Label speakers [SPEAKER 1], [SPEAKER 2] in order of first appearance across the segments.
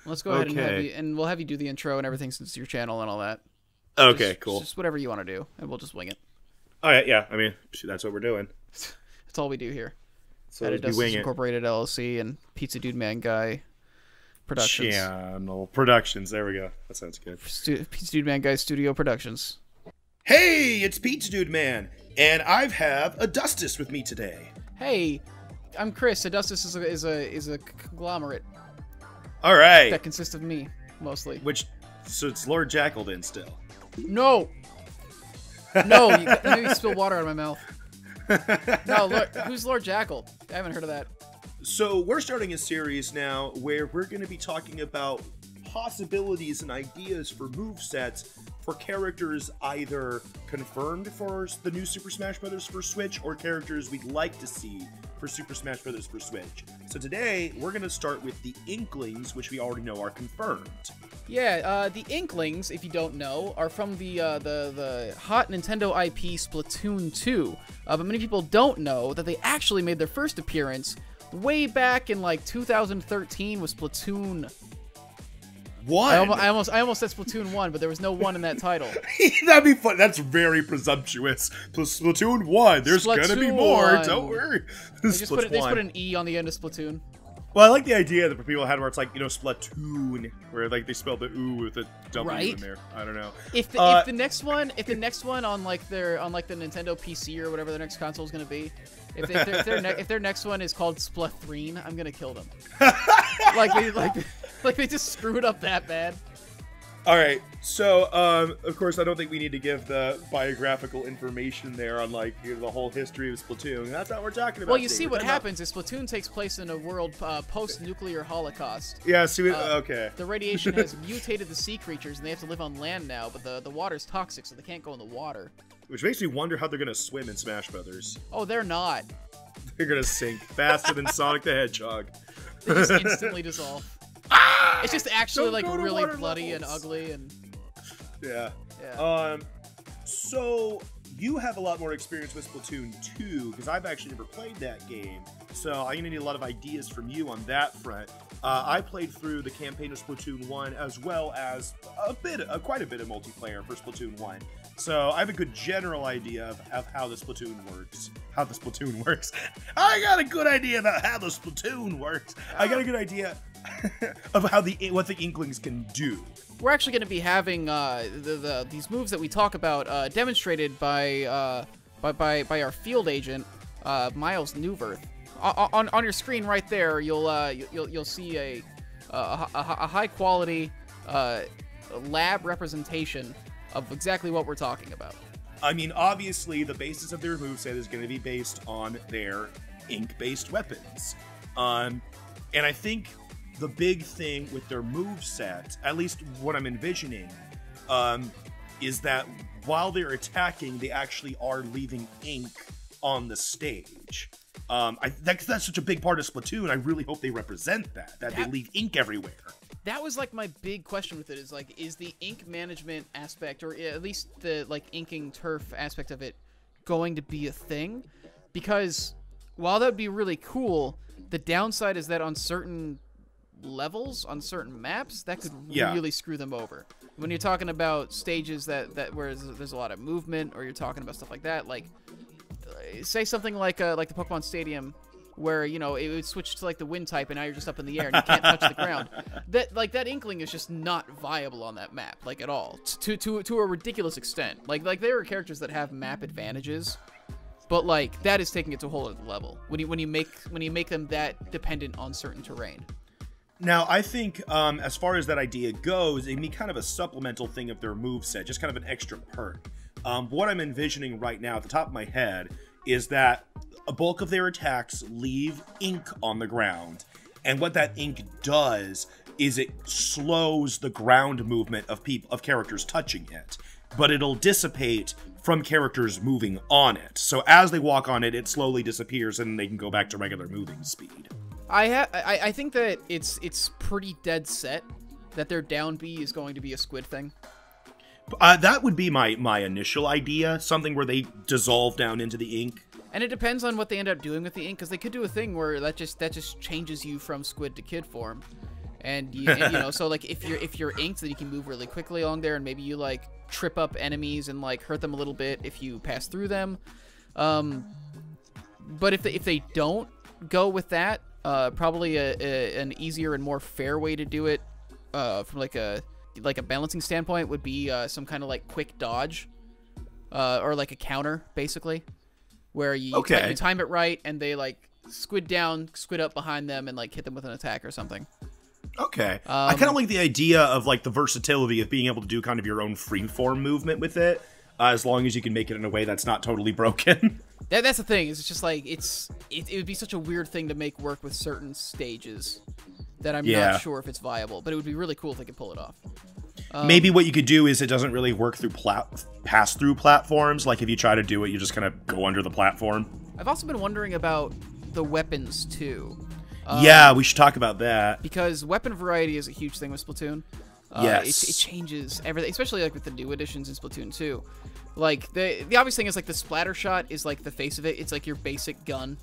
[SPEAKER 1] Let's go ahead and we'll have you do the intro and everything since it's your channel and all that.
[SPEAKER 2] Okay, cool.
[SPEAKER 1] Just whatever you want to do, and we'll just wing it.
[SPEAKER 2] All right, yeah. I mean, that's what we're doing.
[SPEAKER 1] That's all we do here.
[SPEAKER 2] So
[SPEAKER 1] at
[SPEAKER 2] we
[SPEAKER 1] Adustus
[SPEAKER 2] wing it.
[SPEAKER 1] Incorporated LLC and Pizza Dude Man Guy Productions.
[SPEAKER 2] Channel Productions. There we go. That sounds good.
[SPEAKER 1] Pizza Dude Man Guy Studio Productions.
[SPEAKER 2] Hey, it's Pizza Dude Man, and I have Adustus with me today.
[SPEAKER 1] Hey, I'm Chris. Adustus is a conglomerate.
[SPEAKER 2] All right.
[SPEAKER 1] That consists of me, mostly.
[SPEAKER 2] So it's Lord Jackalden still.
[SPEAKER 1] No! No, you made me spill water out of my mouth. No, who's Lord Jackal? I haven't heard of that.
[SPEAKER 2] So we're starting a series now where we're going to be talking about possibilities and ideas for movesets for characters either confirmed for the new Super Smash Bros. For Switch or characters we'd like to see for Super Smash Bros. For Switch. So today, we're going to start with the Inklings, which we already know are confirmed.
[SPEAKER 1] Yeah, the Inklings, if you don't know, are from the hot Nintendo IP Splatoon 2. But many people don't know that they actually made their first appearance way back in, like, 2013 with Splatoon
[SPEAKER 2] 1?
[SPEAKER 1] I almost said Splatoon 1, but there was no 1 in that title.
[SPEAKER 2] That'd be fun. That's very presumptuous. Splatoon 1. There's
[SPEAKER 1] Splatoon
[SPEAKER 2] gonna be more.
[SPEAKER 1] 1.
[SPEAKER 2] Don't worry.
[SPEAKER 1] They just put an E on the end of Splatoon.
[SPEAKER 2] Well, I like the idea that people had where it's like, you know, Splatoon, where like they spelled the ooh with a W in there. I don't know.
[SPEAKER 1] If the next one on like the Nintendo PC or whatever their next console is gonna be, if their next one is called Splatoon, I'm gonna kill them. like they just screwed up that bad.
[SPEAKER 2] All right, so of course I don't think we need to give the biographical information there on like the whole history of Splatoon. That's not what we're talking about.
[SPEAKER 1] Well, you see what happens is Splatoon takes place in a world post-nuclear holocaust.
[SPEAKER 2] Yeah, see, okay.
[SPEAKER 1] The radiation has mutated the sea creatures, and they have to live on land now. But the water's toxic, so they can't go in the water.
[SPEAKER 2] Which makes me wonder how they're gonna swim in Smash Brothers.
[SPEAKER 1] Oh, they're not.
[SPEAKER 2] They're gonna sink faster than Sonic the Hedgehog.
[SPEAKER 1] They just instantly dissolve. It's just actually like really bloody and ugly and
[SPEAKER 2] yeah.
[SPEAKER 1] Yeah.
[SPEAKER 2] So you have a lot more experience with Splatoon 2 because I've actually never played that game. So I'm gonna need a lot of ideas from you on that front. I played through the campaign of Splatoon 1 as well as quite a bit of multiplayer for Splatoon 1. So I have a good general idea of how the Splatoon works. I got a good idea about how the Splatoon works. I got a good idea of how what the Inklings can do.
[SPEAKER 1] We're actually going to be having these moves that we talk about demonstrated by our field agent Miles Newverth. On your screen right there, you'll see a high quality lab representation of exactly what we're talking about.
[SPEAKER 2] I mean, obviously, the basis of their moveset is going to be based on their ink-based weapons. And I think the big thing with their moveset, at least what I'm envisioning, is that while they're attacking, they actually are leaving ink on the stage. That's such a big part of Splatoon. I really hope they represent that they leave ink everywhere.
[SPEAKER 1] That was like my big question with it is the ink management aspect, or at least the like inking turf aspect of it, going to be a thing? Because while that would be really cool, the downside is that on certain levels, on certain maps, that could really screw them over. When you're talking about stages where there's a lot of movement, or you're talking about stuff like that, like say something like the Pokemon Stadium, where, you know, it would switch to like the wind type and now you're just up in the air and you can't touch the ground. That Inkling is just not viable on that map, like at all, to a ridiculous extent. Like there are characters that have map advantages, but like that is taking it to a whole other level when you make them that dependent on certain terrain.
[SPEAKER 2] Now, I think as far as that idea goes, it'd be kind of a supplemental thing of their moveset, just kind of an extra perk. What I'm envisioning right now at the top of my head is that a bulk of their attacks leave ink on the ground. And what that ink does is it slows the ground movement of characters touching it. But it'll dissipate from characters moving on it. So as they walk on it, it slowly disappears and they can go back to regular moving speed.
[SPEAKER 1] I think that it's pretty dead set that their down B is going to be a squid thing.
[SPEAKER 2] That would be my initial idea, something where they dissolve down into the ink.
[SPEAKER 1] And it depends on what they end up doing with the ink, because they could do a thing where that just changes you from squid to kid form. And you know, so like if you're inked, then you can move really quickly along there, and maybe you like trip up enemies and like hurt them a little bit if you pass through them. But if they don't go with that, probably an easier and more fair way to do it, from like a balancing standpoint, would be some kind of like quick dodge, or like a counter, basically, where you time it right, and they like squid down, squid up behind them, and like hit them with an attack or something.
[SPEAKER 2] Okay. I kind of like the idea of like the versatility of being able to do kind of your own freeform movement with it, as long as you can make it in a way that's not totally broken.
[SPEAKER 1] That's the thing. It's just like it would be such a weird thing to make work with certain stages that I'm not sure if it's viable. But it would be really cool if they could pull it off.
[SPEAKER 2] Maybe what you could do is it doesn't really work through pass through platforms. Like if you try to do it, you just kind of go under the platform.
[SPEAKER 1] I've also been wondering about the weapons too.
[SPEAKER 2] Yeah, we should talk about that.
[SPEAKER 1] Because weapon variety is a huge thing with Splatoon.
[SPEAKER 2] Yes.
[SPEAKER 1] It changes everything, especially like with the new additions in Splatoon 2. Like, the obvious thing is, like, the splatter shot is, like, the face of it. It's, like, your basic gun.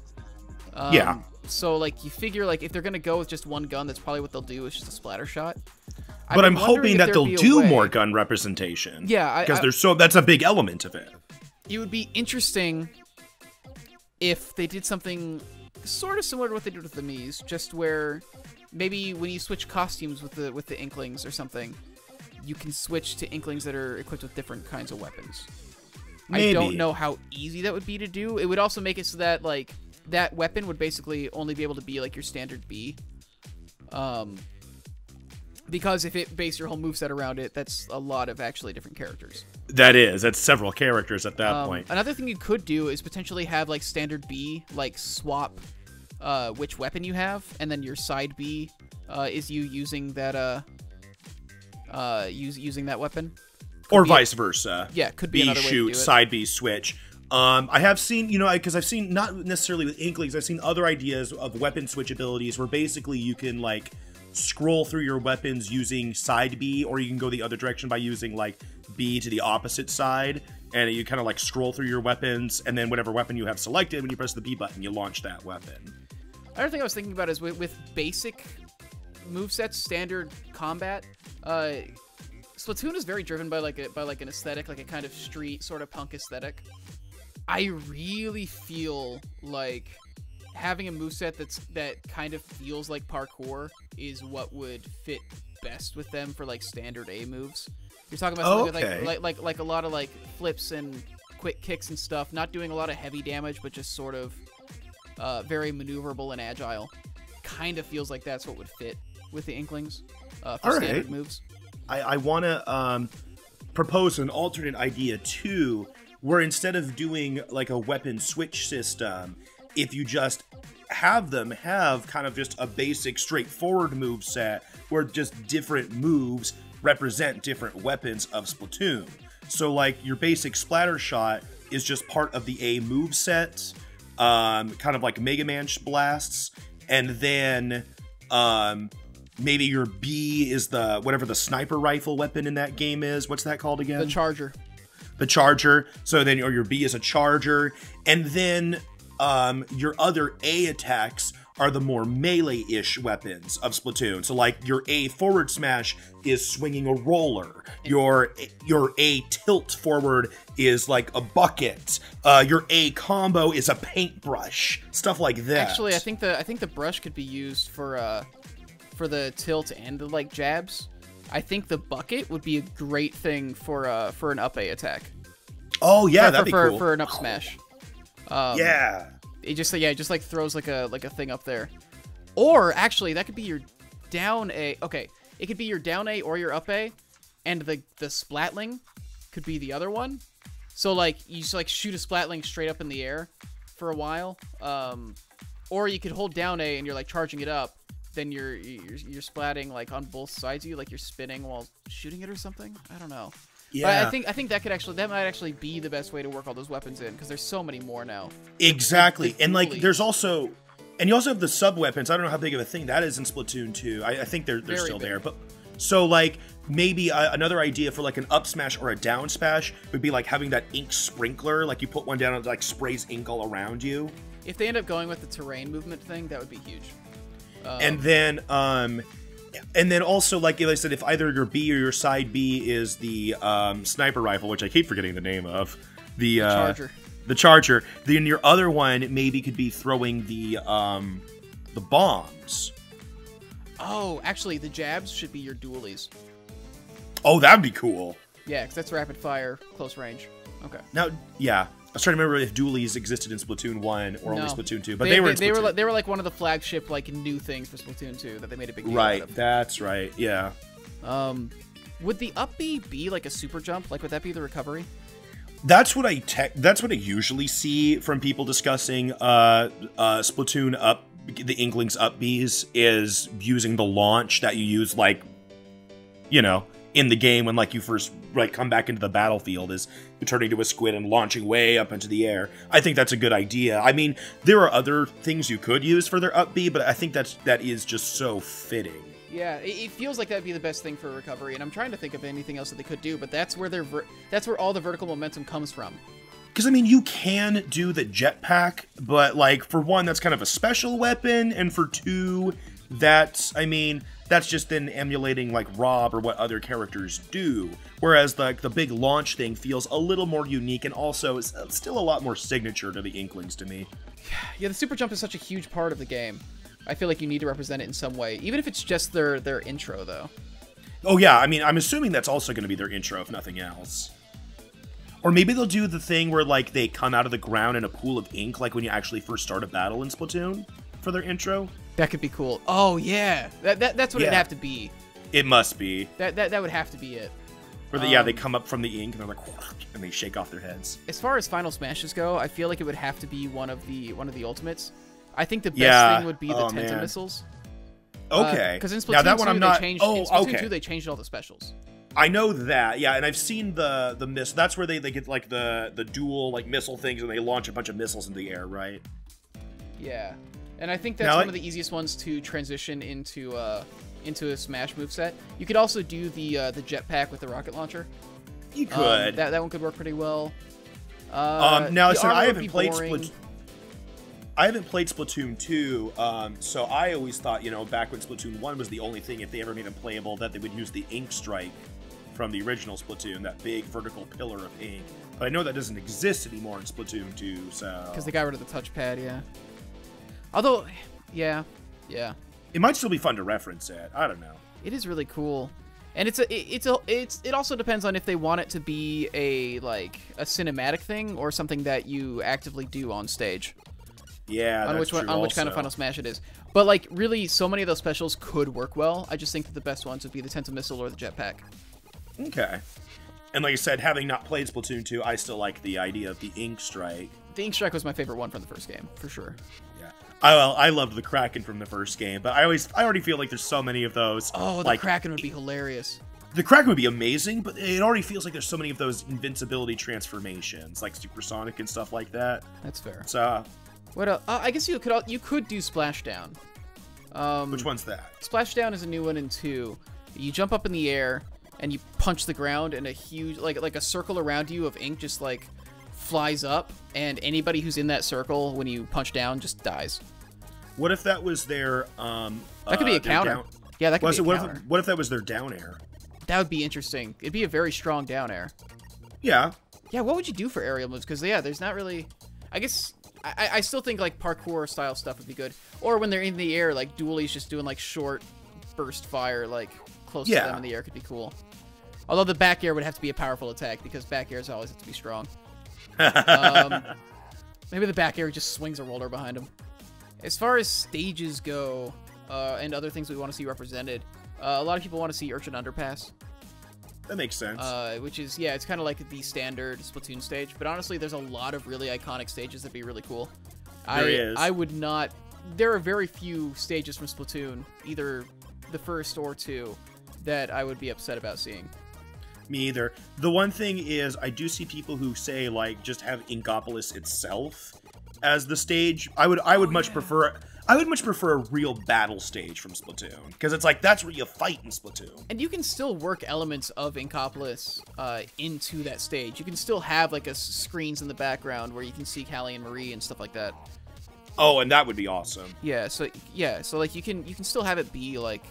[SPEAKER 2] Yeah.
[SPEAKER 1] So, like, you figure, like, if they're going to go with just one gun, that's probably what they'll do, is just a splatter shot.
[SPEAKER 2] But I'm hoping that they'll do more gun representation.
[SPEAKER 1] Yeah.
[SPEAKER 2] Because that's a big element of it.
[SPEAKER 1] It would be interesting if they did something sort of similar to what they did with the Miis, just where maybe when you switch costumes with the Inklings or something, you can switch to Inklings that are equipped with different kinds of weapons. Maybe. I don't know how easy that would be to do. It would also make it so that, like, that weapon would basically only be able to be, like, your standard B. Because if it based your whole moveset around it, that's a lot of actually different characters.
[SPEAKER 2] That's several characters at that point.
[SPEAKER 1] Another thing you could do is potentially have, like, standard B, like, swap which weapon you have, and then your side B is you using that using that weapon,
[SPEAKER 2] or vice versa.
[SPEAKER 1] Yeah, could be
[SPEAKER 2] B
[SPEAKER 1] another way
[SPEAKER 2] shoot,
[SPEAKER 1] to do it.
[SPEAKER 2] side B switch. I have seen, because I've seen, not necessarily with Inklings, I've seen other ideas of weapon switch abilities where basically you can like scroll through your weapons using side B, or you can go the other direction by using like B to the opposite side, and you kind of like scroll through your weapons, and then whatever weapon you have selected, when you press the B button, you launch that weapon.
[SPEAKER 1] Another thing I was thinking about is with basic movesets, standard combat, Splatoon is very driven by like an aesthetic, like a kind of street sort of punk aesthetic. I really feel like having a moveset that kind of feels like parkour is what would fit best with them for like standard A moves. You're talking about something with like a lot of like flips and quick kicks and stuff, not doing a lot of heavy damage, but just sort of very maneuverable and agile. Kind of feels like that's what would fit with the Inklings for standard moves.
[SPEAKER 2] I want to propose an alternate idea too, where instead of doing like a weapon switch system, if you just have them have kind of just a basic straightforward move set where just different moves represent different weapons of Splatoon. So like your basic splatter shot is just part of the A move set, kind of like Mega Man blasts, and then maybe your B is the whatever the sniper rifle weapon in that game is. What's that called again?
[SPEAKER 1] The Charger.
[SPEAKER 2] The Charger. So then, or your B is a Charger, and then your other A attacks are the more melee-ish weapons of Splatoon. So like your A forward smash is swinging a roller. Your A tilt forward is like a bucket. Your A combo is a paintbrush. Stuff like that.
[SPEAKER 1] Actually, I think the brush could be used for the tilt and the like jabs. I think the bucket would be a great thing for an up A attack.
[SPEAKER 2] Oh yeah, that'd be cool.
[SPEAKER 1] For an up smash.
[SPEAKER 2] Yeah.
[SPEAKER 1] It just like throws like a thing up there. Or actually, that could be your down A. Okay, it could be your down A or your up A, and the splatling could be the other one. So like you just like shoot a splatling straight up in the air for a while. Or you could hold down A and you're like charging it up. Then you're splatting like on both sides of you, like you're spinning while shooting it or something. I don't know. Yeah, but I think that might actually be the best way to work all those weapons in, because there's so many more now.
[SPEAKER 2] Exactly, and like there's also, and you also have the sub weapons. I don't know how big of a thing that is in Splatoon 2. I think they're still there, but so like maybe another idea for like an up smash or a down smash would be like having that ink sprinkler, like you put one down and it like sprays ink all around you. If
[SPEAKER 1] they end up going with the terrain movement thing, that would be huge.
[SPEAKER 2] And then And then also, like I said, if either your B or your side B is the sniper rifle, which I keep forgetting the name of, the
[SPEAKER 1] Charger.
[SPEAKER 2] The Charger, then your other one maybe could be throwing the bombs.
[SPEAKER 1] Oh, actually, the jabs should be your dualies.
[SPEAKER 2] Oh, that'd be cool.
[SPEAKER 1] Yeah, because that's rapid fire, close range. Okay.
[SPEAKER 2] Now, yeah, I was trying to remember if dualies existed in Splatoon 1 or only Splatoon 2, but
[SPEAKER 1] they
[SPEAKER 2] were in Splatoon.
[SPEAKER 1] They were like one of the flagship like new things for Splatoon 2 that they made a big deal
[SPEAKER 2] Right,
[SPEAKER 1] out of.
[SPEAKER 2] that's right, yeah.
[SPEAKER 1] Would the up B be like a super jump? Like, would that be the recovery?
[SPEAKER 2] That's what I usually see from people discussing Splatoon up, the Inklings up Bs, is using the launch that you use, like, you know, in the game when, like, you first, like, come back into the battlefield, is turning to a squid and launching way up into the air. I think that's a good idea. I mean, there are other things you could use for their up B, but I think that is just so fitting.
[SPEAKER 1] Yeah, it feels like that'd be the best thing for recovery, and I'm trying to think of anything else that they could do, but that's where that's where all the vertical momentum comes from.
[SPEAKER 2] Because, I mean, you can do the jetpack, but, like, for one, that's kind of a special weapon, and for two, that's just then emulating, like, Rob or what other characters do. Whereas, like, the big launch thing feels a little more unique, and also is still a lot more signature to the Inklings to me.
[SPEAKER 1] Yeah, the super jump is such a huge part of the game. I feel like you need to represent it in some way, even if it's just their intro, though.
[SPEAKER 2] Oh, yeah, I mean, I'm assuming that's also going to be their intro, if nothing else. Or maybe they'll do the thing where, like, they come out of the ground in a pool of ink, like when you actually first start a battle in Splatoon, for their intro.
[SPEAKER 1] That could be cool. Oh, yeah. That's what it'd have to be.
[SPEAKER 2] It must be.
[SPEAKER 1] That would have to be it.
[SPEAKER 2] Or they come up from the ink, and they're like, and they shake off their heads.
[SPEAKER 1] As far as Final Smashes go, I feel like it would have to be one of the ultimates. I think the best thing would be the Tenta missiles.
[SPEAKER 2] Okay.
[SPEAKER 1] Because in Splatoon
[SPEAKER 2] now, that one
[SPEAKER 1] 2,
[SPEAKER 2] I'm not...
[SPEAKER 1] they changed,
[SPEAKER 2] oh,
[SPEAKER 1] in Splatoon
[SPEAKER 2] okay.
[SPEAKER 1] 2, they changed all the specials.
[SPEAKER 2] I know that, yeah, and I've seen the missile. That's where they get, like, the dual, like, missile things, and they launch a bunch of missiles into the air, right?
[SPEAKER 1] Yeah. And I think that's one of the easiest ones to transition into a Smash moveset. You could also do the jetpack with the rocket launcher.
[SPEAKER 2] You could.
[SPEAKER 1] That one could work pretty well.
[SPEAKER 2] Now, listen, I haven't played Splatoon 2, so I always thought, you know, back when Splatoon 1 was the only thing, if they ever made it playable, that they would use the ink strike from the original Splatoon, that big vertical pillar of ink. But I know that doesn't exist anymore in Splatoon 2, so...
[SPEAKER 1] Because they got rid of the touchpad, yeah. Although, yeah.
[SPEAKER 2] It might still be fun to reference it. I don't know.
[SPEAKER 1] It is really cool. And it also depends on if they want it to be a cinematic thing or something that you actively do on stage.
[SPEAKER 2] Yeah,
[SPEAKER 1] on which kind of Final Smash it is. But, like, really, so many of those specials could work well. I just think that the best ones would be the Tenta Missile or the Jetpack.
[SPEAKER 2] Okay. And like I said, having not played Splatoon 2, I still like the idea of the Ink Strike.
[SPEAKER 1] The Ink Strike was my favorite one from the first game, for sure.
[SPEAKER 2] Yeah. I loved the Kraken from the first game, but I already feel like there's so many of those.
[SPEAKER 1] Oh, the Kraken would be hilarious.
[SPEAKER 2] The Kraken would be amazing, but it already feels like there's so many of those invincibility transformations, like Supersonic and stuff like that.
[SPEAKER 1] That's fair.
[SPEAKER 2] So...
[SPEAKER 1] What? I guess you could do Splashdown.
[SPEAKER 2] Which one's that?
[SPEAKER 1] Splashdown is a new one in 2. You jump up in the air and you punch the ground, and a huge like a circle around you of ink just like flies up, and anybody who's in that circle when you punch down just dies.
[SPEAKER 2] What if that was their
[SPEAKER 1] that could be a counter. Yeah, that could be a counter.
[SPEAKER 2] What if that was their down air?
[SPEAKER 1] That would be interesting. It'd be a very strong down air.
[SPEAKER 2] Yeah.
[SPEAKER 1] Yeah. What would you do for aerial moves? Because there's not really. I guess. I still think, like, parkour-style stuff would be good. Or when they're in the air, like, dualies just doing, like, short burst fire, like, close to them in the air could be cool. Although the back air would have to be a powerful attack, because back airs always have to be strong. Maybe the back air just swings a roller behind him. As far as stages go, and other things we want to see represented, a lot of people want to see Urchin Underpass.
[SPEAKER 2] That makes sense.
[SPEAKER 1] Which is, it's kind of like the standard Splatoon stage. But honestly, there's a lot of really iconic stages that'd be really cool.
[SPEAKER 2] There is.
[SPEAKER 1] I would not... There are very few stages from Splatoon, either the first or 2, that I would be upset about seeing.
[SPEAKER 2] Me either. The one thing is, I do see people who say, like, just have Inkopolis itself as the stage. I would much prefer... I would much prefer a real battle stage from Splatoon, because it's like, that's where you fight in Splatoon.
[SPEAKER 1] And you can still work elements of Inkopolis into that stage. You can still have, like, screens in the background where you can see Callie and Marie and stuff like that.
[SPEAKER 2] Oh, and that would be awesome.
[SPEAKER 1] Yeah, so like, you can still have it be, like,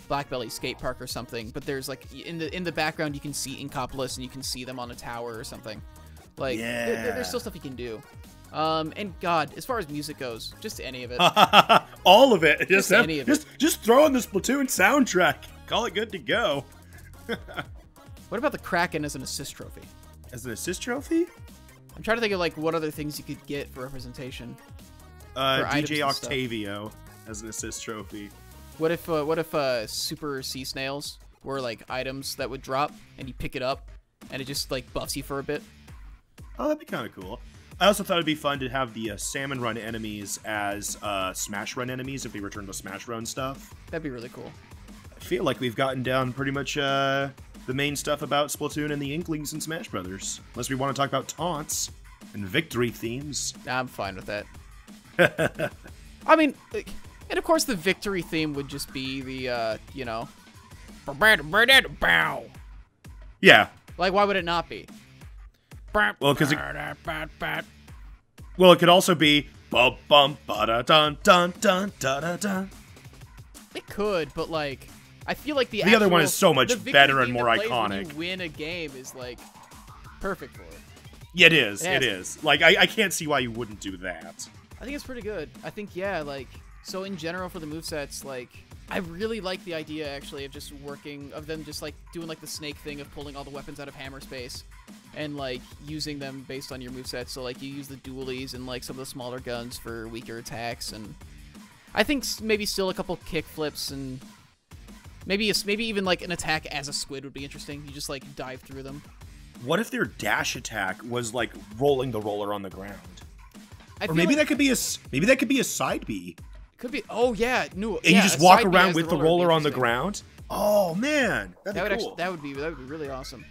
[SPEAKER 1] Blackbelly skate park or something, but there's like in the background you can see Inkopolis and you can see them on a tower or something. Like there's still stuff you can do. And God, as far as music goes, just any of it.
[SPEAKER 2] All of it.
[SPEAKER 1] Just any of it.
[SPEAKER 2] Just throw in the Splatoon soundtrack. Call it good to go.
[SPEAKER 1] What about the Kraken as an assist trophy?
[SPEAKER 2] As an assist trophy?
[SPEAKER 1] I'm trying to think of like what other things you could get for representation.
[SPEAKER 2] DJ Octavio as an assist trophy.
[SPEAKER 1] What if super sea snails were like items that would drop and you pick it up and it just like buffs you for a bit?
[SPEAKER 2] Oh, that'd be kind of cool. I also thought it'd be fun to have the Salmon Run enemies as Smash Run enemies if they return to Smash Run stuff.
[SPEAKER 1] That'd be really cool.
[SPEAKER 2] I feel like we've gotten down pretty much the main stuff about Splatoon and the Inklings and Smash Brothers. Unless we want to talk about taunts and victory themes.
[SPEAKER 1] I'm fine with that. I mean, and of course the victory theme would just be the, you know...
[SPEAKER 2] Yeah.
[SPEAKER 1] Like, why would it not be?
[SPEAKER 2] Well, because well, it could also be bum bum ba da dun dun dun da da dun.
[SPEAKER 1] It could, but like, I feel like the
[SPEAKER 2] other one is so much better and more iconic.
[SPEAKER 1] When you win a game is like perfect for it.
[SPEAKER 2] Yeah, it is. It is. Like, I can't see why you wouldn't do that.
[SPEAKER 1] I think it's pretty good. I think, yeah, like, so in general for the movesets, like, I really like the idea, actually, of just them just, like, doing, like, the snake thing of pulling all the weapons out of hammer space and, like, using them based on your moveset. So, like, you use the dualies and, like, some of the smaller guns for weaker attacks, and I think maybe still a couple kick flips and maybe even, like, an attack as a squid would be interesting. You just, like, dive through them.
[SPEAKER 2] What if their dash attack was, like, rolling the roller on the ground? Or
[SPEAKER 1] like
[SPEAKER 2] maybe that could be a side B.
[SPEAKER 1] Could be. Oh yeah, no.
[SPEAKER 2] And you just walk around with the roller on the ground. Oh man, that'd be cool.
[SPEAKER 1] That would be really awesome.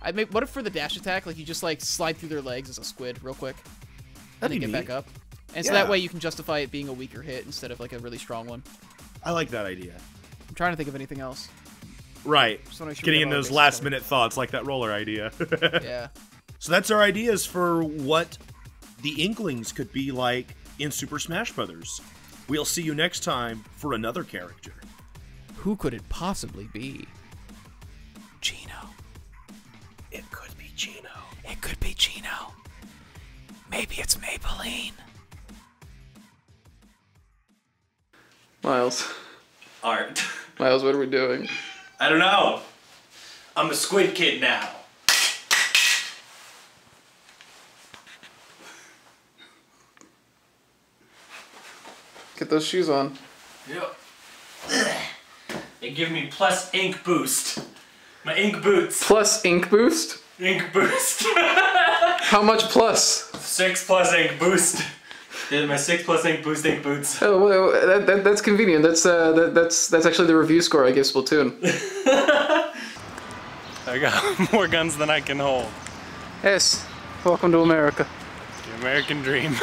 [SPEAKER 1] What if for the dash attack, like you just like slide through their legs as a squid real quick, and then get back up, and so that way you can justify it being a weaker hit instead of like a really strong one.
[SPEAKER 2] I like that idea.
[SPEAKER 1] I'm trying to think of anything else.
[SPEAKER 2] Right. Getting in those last minute thoughts like that roller idea.
[SPEAKER 1] Yeah.
[SPEAKER 2] So that's our ideas for what the Inklings could be like in Super Smash Brothers. We'll see you next time for another character.
[SPEAKER 1] Who could it possibly be? Gino.
[SPEAKER 2] It could be Gino.
[SPEAKER 1] It could be Gino. Maybe it's Maybelline. Miles.
[SPEAKER 3] Art.
[SPEAKER 1] Miles, what are we doing?
[SPEAKER 3] I don't know. I'm a squid kid now.
[SPEAKER 1] Get those shoes on.
[SPEAKER 3] Yep. They give me plus ink boost. My ink boots.
[SPEAKER 1] Plus ink boost?
[SPEAKER 3] Ink boost.
[SPEAKER 1] How much plus?
[SPEAKER 3] 6 plus ink boost. Yeah, my 6 plus ink boost ink boots.
[SPEAKER 1] Oh, well, that's convenient. That's actually the review score I give Splatoon.
[SPEAKER 3] I got more guns than I can hold.
[SPEAKER 1] Yes. Welcome to America.
[SPEAKER 3] The American dream.